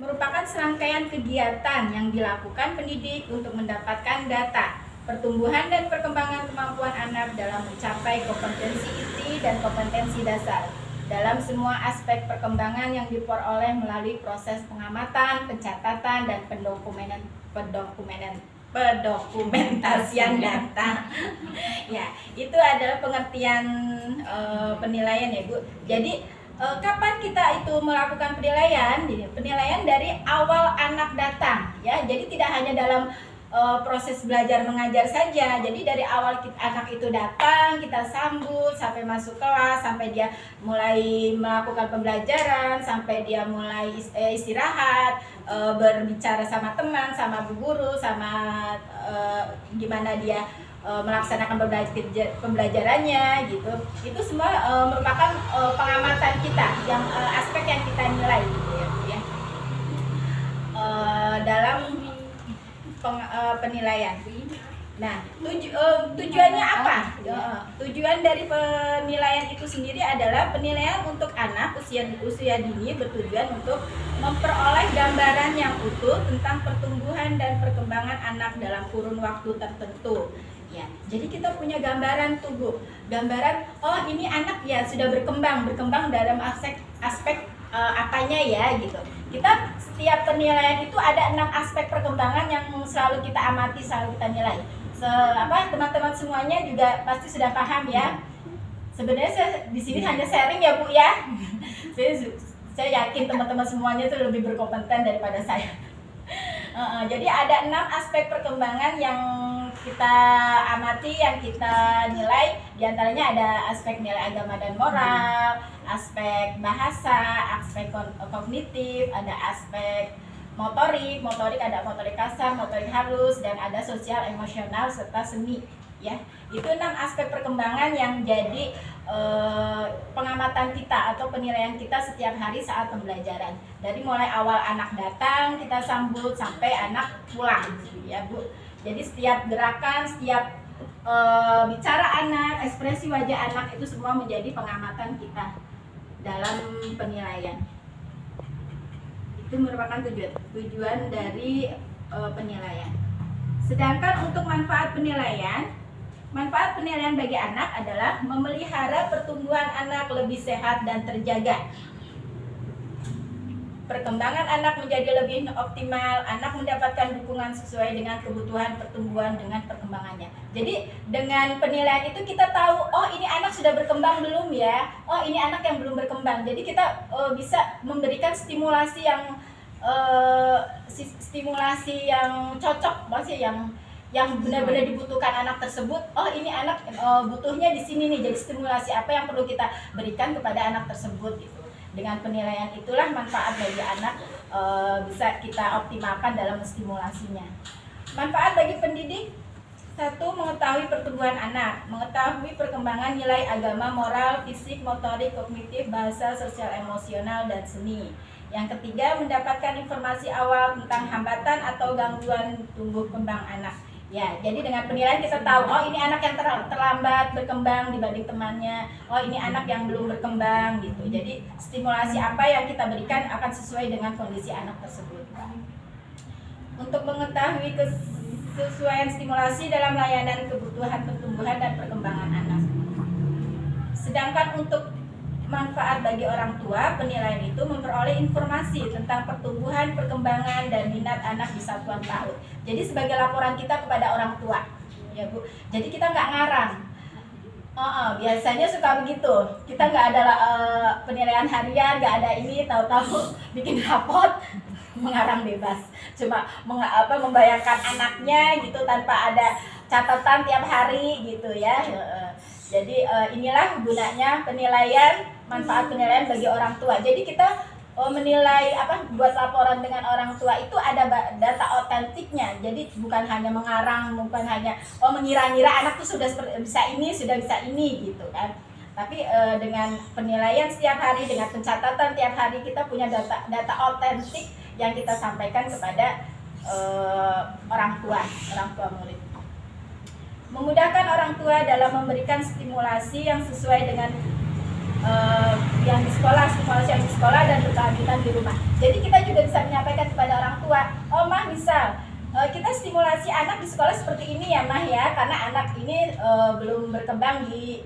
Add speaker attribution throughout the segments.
Speaker 1: merupakan serangkaian kegiatan yang dilakukan pendidik untuk mendapatkan data pertumbuhan dan perkembangan kemampuan anak dalam mencapai kompetensi inti dan kompetensi dasar dalam semua aspek perkembangan yang diperoleh melalui proses pengamatan, pencatatan, dan pendokumentasian data. Ya, itu adalah pengertian penilaian ya Bu. Jadi kapan kita itu melakukan penilaian? Penilaian dari awal anak datang, ya. Jadi tidak hanya dalam proses belajar mengajar saja. Jadi dari awal anak itu datang, kita sambut sampai masuk kelas, sampai dia mulai melakukan pembelajaran, sampai dia mulai istirahat, berbicara sama teman, sama bu guru, sama gimana dia melaksanakan pembelajarannya gitu. Itu semua merupakan pengamatan kita, yang aspek yang kita nilai gitu ya. Dalam penilaian. Nah, tujuannya apa? Tujuan dari penilaian itu sendiri adalah penilaian untuk anak usia dini bertujuan untuk memperoleh gambaran yang utuh tentang pertumbuhan dan perkembangan anak dalam kurun waktu tertentu. Ya, jadi kita punya gambaran tubuh, gambaran oh ini anak ya sudah berkembang dalam aspek apanya ya gitu. Kita setiap penilaian itu ada 6 aspek perkembangan yang selalu kita amati, selalu kita nilai. Teman-teman semuanya juga pasti sudah paham ya. Sebenarnya saya di sini hanya sharing ya Bu ya. saya yakin teman-teman semuanya itu lebih berkompeten daripada saya. Jadi ada 6 aspek perkembangan yang kita amati, yang kita nilai. Di antaranya ada aspek nilai agama dan moral, aspek bahasa, aspek kognitif, ada aspek motorik ada motorik kasar, motorik halus, dan ada sosial, emosional, serta seni. Ya, itu 6 aspek perkembangan yang jadi pengamatan kita atau penilaian kita setiap hari saat pembelajaran. Dari mulai awal anak datang kita sambut sampai anak pulang, ya Bu. Jadi setiap gerakan, setiap bicara anak, ekspresi wajah anak itu semua menjadi pengamatan kita dalam penilaian. Itu merupakan tujuan dari penilaian. Sedangkan untuk manfaat penilaian bagi anak adalah memelihara pertumbuhan anak lebih sehat dan terjaga. Perkembangan anak menjadi lebih optimal, anak mendapatkan dukungan sesuai dengan kebutuhan pertumbuhan dengan perkembangannya. Jadi dengan penilaian itu kita tahu, oh ini anak sudah berkembang belum ya, oh ini anak yang belum berkembang. Jadi kita bisa memberikan stimulasi yang cocok, maksudnya yang benar-benar dibutuhkan anak tersebut. Oh ini anak butuhnya di sini nih, jadi stimulasi apa yang perlu kita berikan kepada anak tersebut gitu. Dengan penilaian itulah manfaat bagi anak bisa kita optimalkan dalam stimulasinya. Manfaat bagi pendidik: 1. Mengetahui pertumbuhan anak, mengetahui perkembangan nilai agama, moral, fisik, motorik, kognitif, bahasa, sosial, emosional, dan seni. Yang ketiga, mendapatkan informasi awal tentang hambatan atau gangguan tumbuh kembang anak. Ya, jadi dengan penilaian kita tahu, oh ini anak yang terlambat berkembang dibanding temannya, oh ini anak yang belum berkembang gitu. Jadi stimulasi apa yang kita berikan akan sesuai dengan kondisi anak tersebut. Untuk mengetahui kesesuaian stimulasi dalam layanan kebutuhan pertumbuhan dan perkembangan anak. Sedangkan untuk manfaat bagi orang tua, penilaian itu memperoleh informasi tentang pertumbuhan, perkembangan, dan minat anak di satuan PAUD. Jadi sebagai laporan kita kepada orang tua, ya Bu. Jadi kita nggak ngarang. Biasanya suka begitu. Kita nggak ada penilaian harian, nggak ada ini, tahu-tahu bikin rapot mengarang bebas. Cuma membayangkan anaknya gitu tanpa ada catatan tiap hari gitu ya. Jadi inilah gunanya penilaian, manfaat penilaian bagi orang tua. Jadi kita menilai buat laporan dengan orang tua itu ada data otentiknya. Jadi bukan hanya mengarang, bukan hanya mengira-ngira anak tuh sudah bisa ini gitu kan. Tapi dengan penilaian setiap hari, dengan pencatatan tiap hari, kita punya data otentik yang kita sampaikan kepada orang tua murid. Memudahkan orang tua dalam memberikan stimulasi yang sesuai dengan stimulasi yang di sekolah dan berkelanjutan di rumah. Jadi kita juga bisa menyampaikan ya Mah ya, karena anak ini belum berkembang di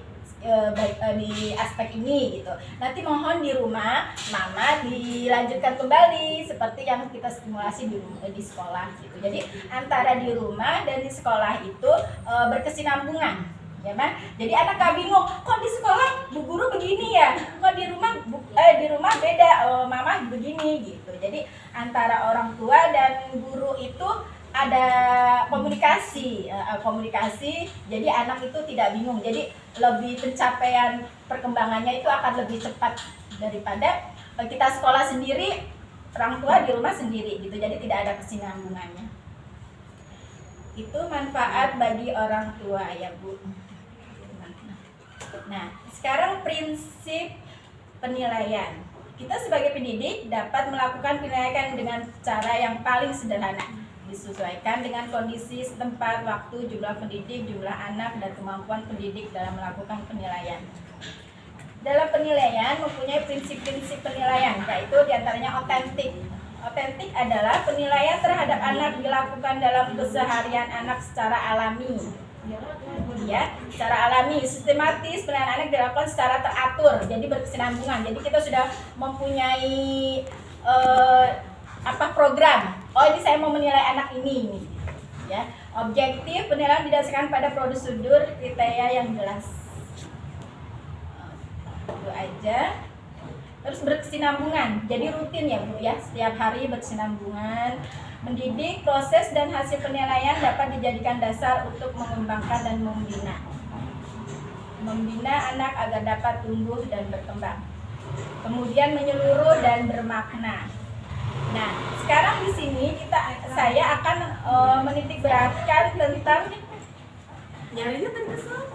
Speaker 1: aspek ini gitu. Nanti mohon di rumah Mama dilanjutkan kembali seperti yang kita simulasi di sekolah gitu. Jadi antara di rumah dan di sekolah itu berkesinambungan, ya Mah. Jadi anak gak bingung, kok di sekolah Bu Guru begini ya, kok di rumah beda, Mama begini gitu. Jadi antara orang tua dan guru itu ada komunikasi, jadi anak itu tidak bingung, jadi lebih pencapaian perkembangannya itu akan lebih cepat daripada kita sekolah sendiri, orang tua di rumah sendiri gitu, jadi tidak ada kesinambungannya. Itu manfaat bagi orang tua ya Bu. Nah sekarang prinsip penilaian. Kita sebagai pendidik dapat melakukan penilaian dengan cara yang paling sederhana, disesuaikan dengan kondisi setempat, waktu, jumlah pendidik, jumlah anak, dan kemampuan pendidik dalam melakukan penilaian. Dalam penilaian mempunyai prinsip-prinsip penilaian, yaitu diantaranya otentik. Otentik adalah penilaian terhadap anak dilakukan dalam keseharian anak secara alami. Ya, secara alami, sistematis, penilaian anak dilakukan secara teratur, jadi berkesinambungan. Jadi kita sudah mempunyai program. Oh ini saya mau menilai anak ini, ya. Objektif, penilaian didasarkan pada prosedur kriteria yang jelas. Itu aja. Terus berkesinambungan, jadi rutin ya Bu ya, setiap hari berkesinambungan. Mendidik, proses dan hasil penilaian dapat dijadikan dasar untuk mengembangkan dan membina anak agar dapat tumbuh dan berkembang. Kemudian menyeluruh dan bermakna. Nah, sekarang di sini saya akan menitik beratkan tentang
Speaker 2: nyarinya kan ke sana.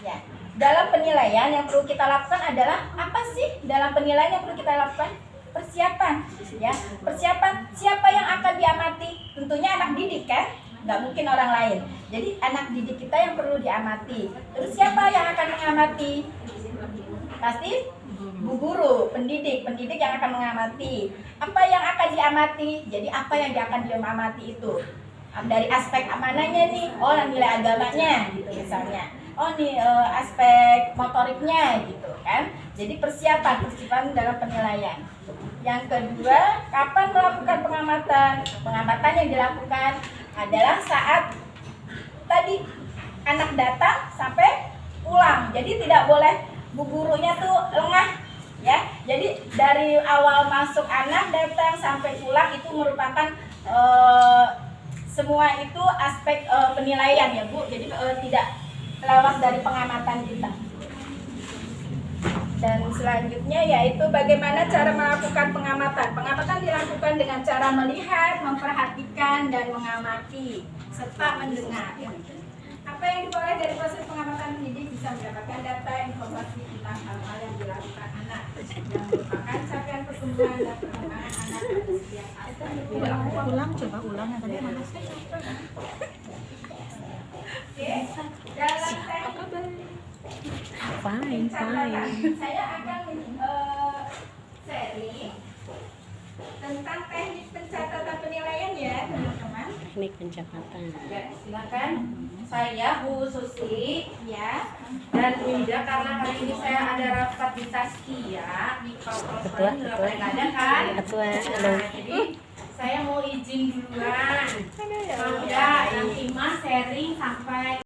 Speaker 1: Ya, dalam penilaian yang perlu kita lakukan adalah apa sih? Dalam penilaian yang perlu kita lakukan persiapan, ya. Persiapan siapa yang akan diamati? Tentunya anak didik kan? Nggak mungkin orang lain. Jadi anak didik kita yang perlu diamati. Terus siapa yang akan mengamati? Pasti Bu Guru, pendidik yang akan mengamati. Apa yang akan diamati? Jadi apa yang akan diamati itu? Dari aspek mananya nih? Oh, nilai agamanya gitu misalnya. Oh nih aspek motoriknya gitu kan. Jadi persiapan dalam penilaian. Yang kedua, kapan melakukan pengamatan? Pengamatan yang dilakukan adalah saat tadi anak datang sampai pulang. Jadi tidak boleh Bu Gurunya tuh lengah ya. Jadi dari awal masuk anak datang sampai pulang itu merupakan semua itu aspek penilaian ya Bu. Jadi tidak lewat dari pengamatan kita. Dan selanjutnya yaitu bagaimana cara melakukan pengamatan. Pengamatan dilakukan dengan cara melihat, memperhatikan, dan mengamati serta mendengar. Apa yang diperoleh dari proses pengamatan pendidik bisa mendapatkan data informasi tentang hal-hal yang dilakukan anak yang merupakan capaian pertumbuhan dan perkembangan anak pada setiap aspek.
Speaker 2: Ulang yang tadi mana sih?
Speaker 1: Oke, dalam teknik
Speaker 2: Fine.
Speaker 1: saya akan sharing tentang teknik pencatatan penilaian ya teman-teman.
Speaker 2: Teknik pencatatan.
Speaker 3: Ya, silakan. Saya Bu Susi ya, dan Winda karena hari ini saya ada rapat di Taskia di Ketua nggak ada kan?
Speaker 2: Ketua.
Speaker 3: Nah, jadi saya mau izin duluan. Ya, nanti Mas sharing sampai